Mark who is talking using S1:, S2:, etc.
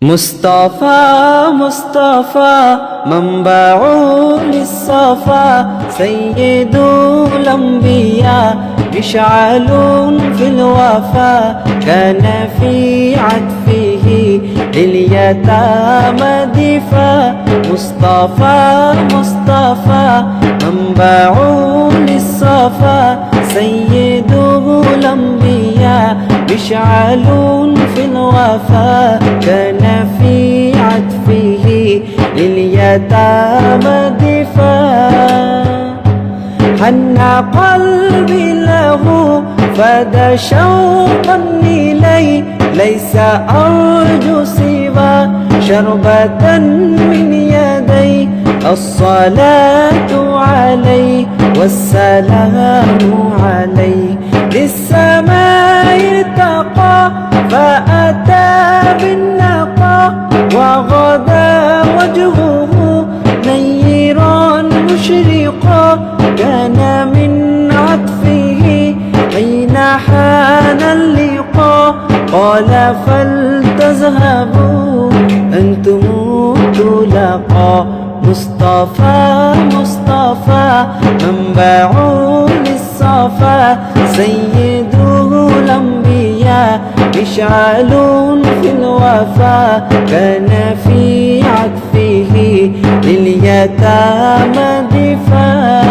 S1: مصطفى مصطفى منبع للصفا سيد الأنبياء مشعل في الوفا كان في عطفه لليتامى دفاع مصطفى مصطفى منبع للصفا سيد الأنبياء مشعل في الوفا كان في عطفه لليتامى دفاع حن قلبي له فدا شوقا إليه ليس أرجو سوى شربة من يدي الصلاة عليه والسلام عليه للسماء ارتقى فأتى بالنقى وغدا وجهه نيرا مشرقا كان من عطفه حين حان اللقاء قال فلتذهبوا أنتم طلقا مصطفى مصطفى منبع للصفا سيد الأنبياء مشعل في الوفا كان في عطفه لليتامى دفاع